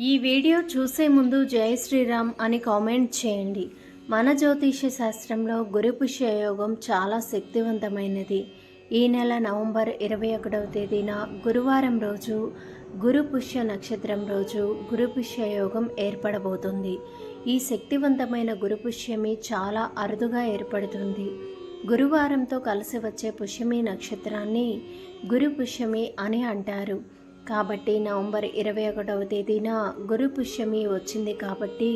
ఈ వీడియో చూసే ముందు జై శ్రీరామ్ అని కామెంట్ చేయండి. మన జ్యోతిష శాస్త్రంలో గురు పుష్య యోగం చాలా శక్తివంతమైనది. ఈ నెల నవంబర్ 21వ తేదీన గురువారం రోజు గురు పుష్య నక్షత్రం రోజు గురు పుష్య యోగం ఏర్పడబోతుంది. ఈ శక్తివంతమైన గురు పుష్యమి చాలా అరుదుగా ఏర్పడుతుంది. గురువారంతో కలిసి వచ్చే పుష్యమి నక్షత్రాన్ని గురు పుష్యమి అని అంటారు. కాబట్టి నవంబర్ 21వ తేదీన గురు పుష్యమి వచ్చింది కాబట్టి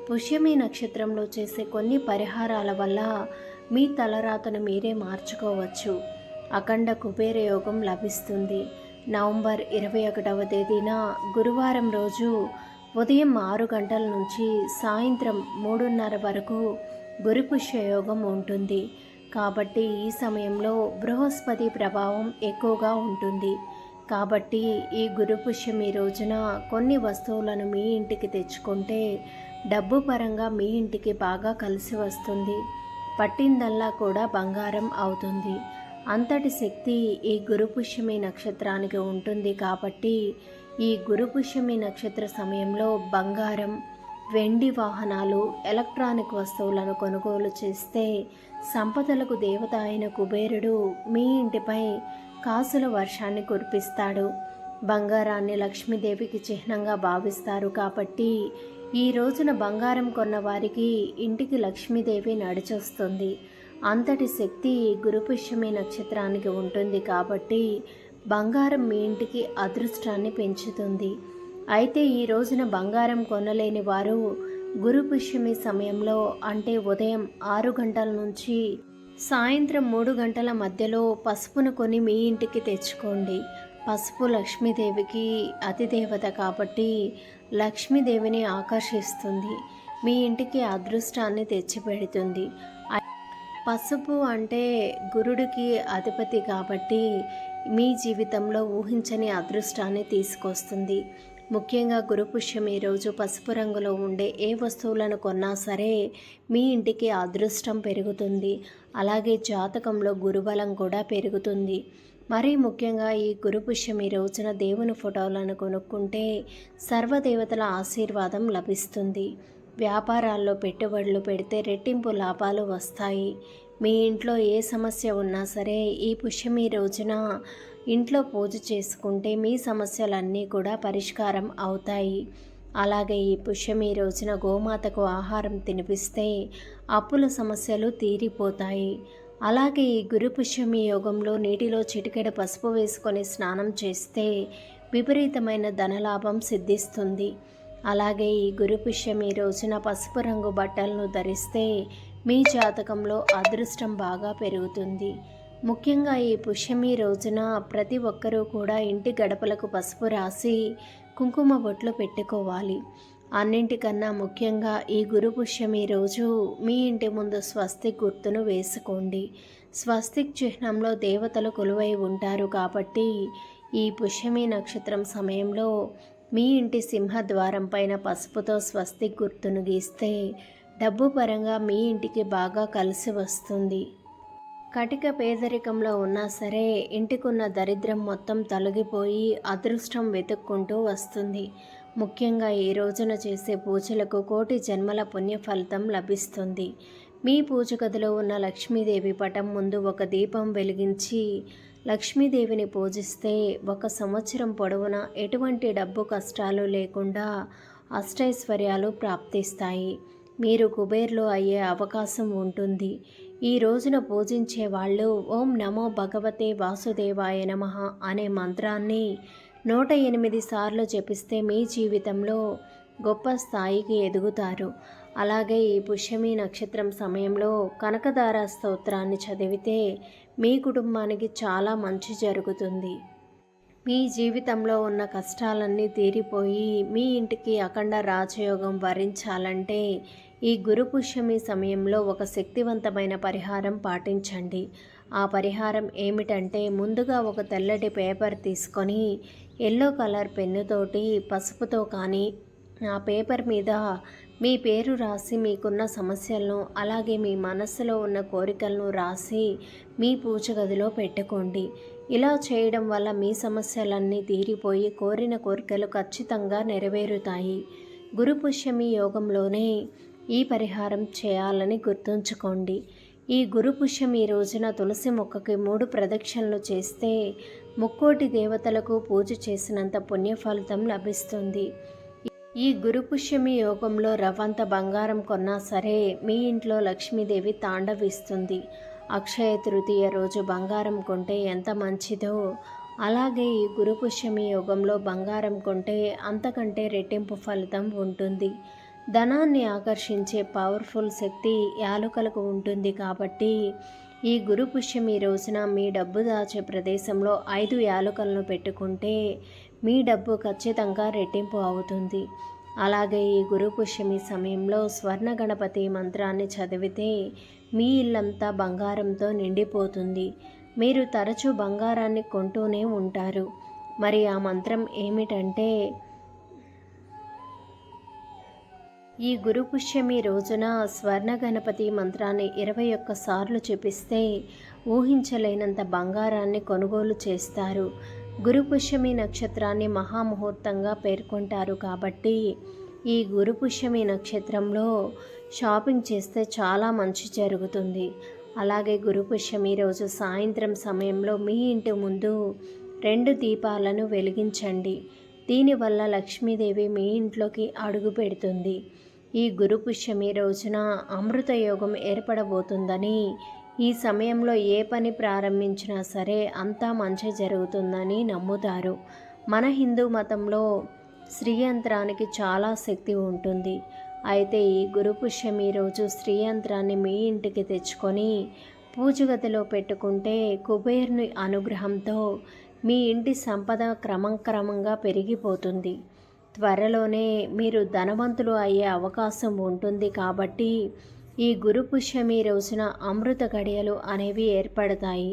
పుష్యమి నక్షత్రంలో చేసే కొన్ని పరిహారాల వల్ల మీ తలరాతను మీరే మార్చుకోవచ్చు. అఖండ కుబేర యోగం లభిస్తుంది. నవంబర్ 21వ తేదీన గురువారం రోజు ఉదయం 6 గంటల నుంచి సాయంత్రం 3:30 వరకు గురు పుష్య యోగం ఉంటుంది. కాబట్టి ఈ సమయంలో బృహస్పతి ప్రభావం ఎక్కువగా ఉంటుంది. కాబట్టి ఈ గురు పుష్యమి రోజున కొన్ని వస్తువులను మీ ఇంటికి తెచ్చుకుంటే డబ్బు పరంగా మీ ఇంటికి బాగా కలిసి వస్తుంది. పట్టిందల్లా కూడా బంగారం అవుతుంది. అంతటి శక్తి ఈ గురు పుష్యమి నక్షత్రానికి ఉంటుంది. కాబట్టి ఈ గురు పుష్యమి నక్షత్ర సమయంలో బంగారం, వెండి వాహనాలు, ఎలక్ట్రానిక్ వస్తువులను కొనుగోలు చేస్తే సంపదలకు దేవత అయిన కుబేరుడు మీ ఇంటిపై కాసుల వర్షాన్ని కురిపిస్తాడు. బంగారాన్ని లక్ష్మీదేవికి చిహ్నంగా భావిస్తారు. కాబట్టి ఈ రోజున బంగారం కొన్న వారికి ఇంటికి లక్ష్మీదేవి నడిచొస్తుంది. అంతటి శక్తి గురు పుష్యమి నక్షత్రానికి ఉంటుంది. కాబట్టి బంగారం మీ ఇంటికి అదృష్టాన్ని పెంచుతుంది. అయితే ఈ రోజున బంగారం కొనలేని వారు గురు పుష్యమి సమయంలో అంటే ఉదయం 6 గంటల నుంచి సాయంత్రం 3 గంటల మధ్యలో పసుపును కొని మీ ఇంటికి తెచ్చుకోండి. పసుపు లక్ష్మీదేవికి అతిదేవత కాబట్టి లక్ష్మీదేవిని ఆకర్షిస్తుంది. మీ ఇంటికి అదృష్టాన్ని తెచ్చిపెడుతుంది. పసుపు అంటే గురుడికి అధిపతి కాబట్టి మీ జీవితంలో ఊహించని అదృష్టాన్ని తీసుకొస్తుంది. ముఖ్యంగా గురు పుష్యమి రోజు పసుపు రంగులో ఉండే ఏ వస్తువులను కొన్నా సరే మీ ఇంటికి అదృష్టం పెరుగుతుంది. అలాగే జాతకంలో గురుబలం కూడా పెరుగుతుంది. మరీ ముఖ్యంగా ఈ గురు పుష్యమి రోజున దేవుని ఫోటోలను కొనుక్కుంటే సర్వదేవతల ఆశీర్వాదం లభిస్తుంది. వ్యాపారాల్లో పెట్టుబడులు పెడితే రెట్టింపు లాభాలు వస్తాయి. మీ ఇంట్లో ఏ సమస్య ఉన్నా సరే ఈ పుష్యమి రోజున ఇంట్లో పూజ చేసుకుంటే మీ సమస్యలన్నీ కూడా పరిష్కారం అవుతాయి. అలాగే ఈ పుష్యమి రోజున గోమాతకు ఆహారం తినిపిస్తే అప్పుల సమస్యలు తీరిపోతాయి. అలాగే ఈ గురు పుష్యమి యోగంలో నీటిలో చిటికెడు పసుపు వేసుకొని స్నానం చేస్తే విపరీతమైన ధనలాభం సిద్ధిస్తుంది. అలాగే ఈ గురు పుష్యమి రోజున పసుపు రంగు బట్టలను ధరిస్తే మీ జాతకంలో అదృష్టం బాగా పెరుగుతుంది. ముఖ్యంగా ఈ పుష్యమి రోజున ప్రతి ఒక్కరూ కూడా ఇంటి గడపలకు పసుపు రాసి కుంకుమ బొట్లు పెట్టుకోవాలి. అన్నింటికన్నా ముఖ్యంగా ఈ గురు పుష్యమి రోజు మీ ఇంటి ముందు స్వస్తిక్ గుర్తును వేసుకోండి. స్వస్తిక్ చిహ్నంలో దేవతలు కొలువై ఉంటారు. కాబట్టి ఈ పుష్యమి నక్షత్రం సమయంలో మీ ఇంటి సింహద్వారం పైన పసుపుతో స్వస్తిక్ గుర్తును గీస్తే డబ్బు పరంగా మీ ఇంటికి బాగా కలిసి వస్తుంది. కటిక పేదరికంలో ఉన్నా సరే ఇంటికున్న దరిద్రం మొత్తం తొలగిపోయి అదృష్టం వెతుక్కుంటూ వస్తుంది. ముఖ్యంగా ఈ రోజున చేసే పూజలకు కోటి జన్మల పుణ్య ఫలితం లభిస్తుంది. మీ పూజ గదిలో ఉన్న లక్ష్మీదేవి పటం ముందు ఒక దీపం వెలిగించి లక్ష్మీదేవిని పూజిస్తే 1 సంవత్సరం పొడవునా ఎటువంటి డబ్బు కష్టాలు లేకుండా అష్టైశ్వర్యాలు ప్రాప్తిస్తాయి. మీరు కుబేర్లు అయ్యే అవకాశం ఉంటుంది. ఈ రోజున పూజించే వాళ్ళు ఓం నమో భగవతే వాసుదేవాయ నమః అనే మంత్రాన్ని 108 సార్లు జపిస్తే మీ జీవితంలో గొప్ప స్థాయికి ఎదుగుతారు. అలాగే ఈ పుష్యమి నక్షత్రం సమయంలో కనకదార స్తోత్రాన్ని చదివితే మీ కుటుంబానికి చాలా మంచి జరుగుతుంది. మీ జీవితంలో ఉన్న కష్టాలన్నీ తీరిపోయి మీ ఇంటికి అఖండ రాజయోగం వరించాలంటే ఈ గురు పుష్యమి సమయంలో ఒక శక్తివంతమైన పరిహారం పాటించండి. ఆ పరిహారం ఏమిటంటే ముందుగా ఒక తెల్లటి పేపర్ తీసుకొని ఎల్లో కలర్ పెన్నుతోటి పసుపుతో కానీ ఆ పేపర్ మీద మీ పేరు రాసి మీకున్న సమస్యలను అలాగే మీ మనస్సులో ఉన్న కోరికలను రాసి మీ పూజ గదిలో పెట్టుకోండి. ఇలా చేయడం వల్ల మీ సమస్యలన్నీ తీరిపోయి కోరిన కోరికలు ఖచ్చితంగా నెరవేరుతాయి. గురు పుష్యమి యోగంలోనే ఈ పరిహారం చేయాలని గుర్తుంచుకోండి. ఈ గురు పుష్యమి రోజున తులసి మొక్కకి 3 ప్రదక్షిణలు చేస్తే ముక్కోటి దేవతలకు పూజ చేసినంత పుణ్య ఫలితం లభిస్తుంది. ఈ గురు పుష్యమి యోగంలో రవ్వంత బంగారం కొన్నా సరే మీ ఇంట్లో లక్ష్మీదేవి తాండవిస్తుంది. అక్షయ తృతీయ రోజు బంగారం కొంటే ఎంత మంచిదో, అలాగే ఈ గురు పుష్యమి యోగంలో బంగారం కొంటే అంతకంటే రెట్టింపు ఫలితం ఉంటుంది. ధనాన్ని ఆకర్షించే పవర్ఫుల్ శక్తి యాలుకలకు ఉంటుంది. కాబట్టి ఈ గురు పుష్యమి రోజున మీ డబ్బు దాచే ప్రదేశంలో 5 యాలుకలను పెట్టుకుంటే మీ డబ్బు ఖచ్చితంగా రెట్టింపు అవుతుంది. అలాగే ఈ గురు పుష్యమి సమయంలో స్వర్ణ గణపతి మంత్రాన్ని చదివితే మీ ఇల్లంతా బంగారంతో నిండిపోతుంది. మీరు తరచూ బంగారాన్ని కొంటూనే ఉంటారు. మరి ఆ మంత్రం ఏమిటంటే, ఈ గురు పుష్యమి రోజున స్వర్ణ గణపతి మంత్రాన్ని 21 సార్లు జపిస్తే ఊహించలేనంత బంగారాన్ని కొనుగోలు చేస్తారు. గురు పుష్యమి నక్షత్రాన్ని మహాముహూర్తంగా పేర్కొంటారు. కాబట్టి ఈ గురు పుష్యమి నక్షత్రంలో షాపింగ్ చేస్తే చాలా మంచి జరుగుతుంది. అలాగే గురు పుష్యమి రోజు సాయంత్రం సమయంలో మీ ఇంటి ముందు 2 దీపాలను వెలిగించండి. దీనివల్ల లక్ష్మీదేవి మీ ఇంట్లోకి అడుగు పెడుతుంది. ఈ గురు పుష్యమి రోజున అమృత యోగం ఏర్పడబోతుందని, ఈ సమయంలో ఏ పని ప్రారంభించినా సరే అంతా మంచి జరుగుతుందని నమ్ముతారు. మన హిందూ మతంలో శ్రీయంత్రానికి చాలా శక్తి ఉంటుంది. అయితే ఈ గురు పుష్యమి రోజు శ్రీయంత్రాన్ని మీ ఇంటికి తెచ్చుకొని పూజగదిలో పెట్టుకుంటే కుబేరుని అనుగ్రహంతో మీ ఇంటి సంపద క్రమంగా పెరిగిపోతుంది. త్వరలోనే మీరు ధనవంతులు అయ్యే అవకాశం ఉంటుంది. కాబట్టి ఈ గురు పుష్యమి రోజున అమృత గడియలు అనేవి ఏర్పడతాయి.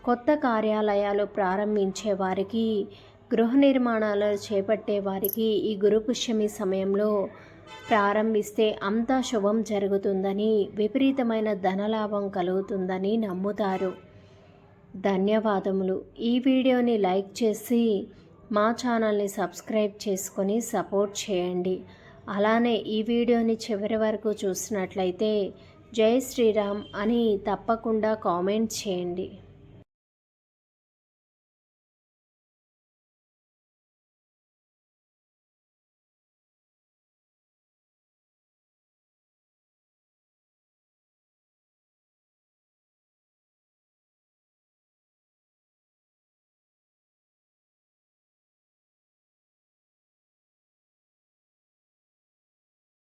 కొత్త కార్యాలయాలు ప్రారంభించే వారికి, గృహ నిర్మాణాలు చేపట్టే వారికి ఈ గురు పుష్యమి సమయంలో ప్రారంభిస్తే అంతా శుభం జరుగుతుందని, విపరీతమైన ధనలాభం కలుగుతుందని నమ్ముతారు. ధన్యవాదములు. ఈ వీడియోని లైక్ చేసి మా ఛానల్ని సబ్స్క్రైబ్ చేసుకొని సపోర్ట్ చేయండి. అలానే ఈ వీడియోని చివరి వరకు చూసినట్లయితే జై శ్రీరామ్ అని తప్పకుండా కామెంట్ చేయండి.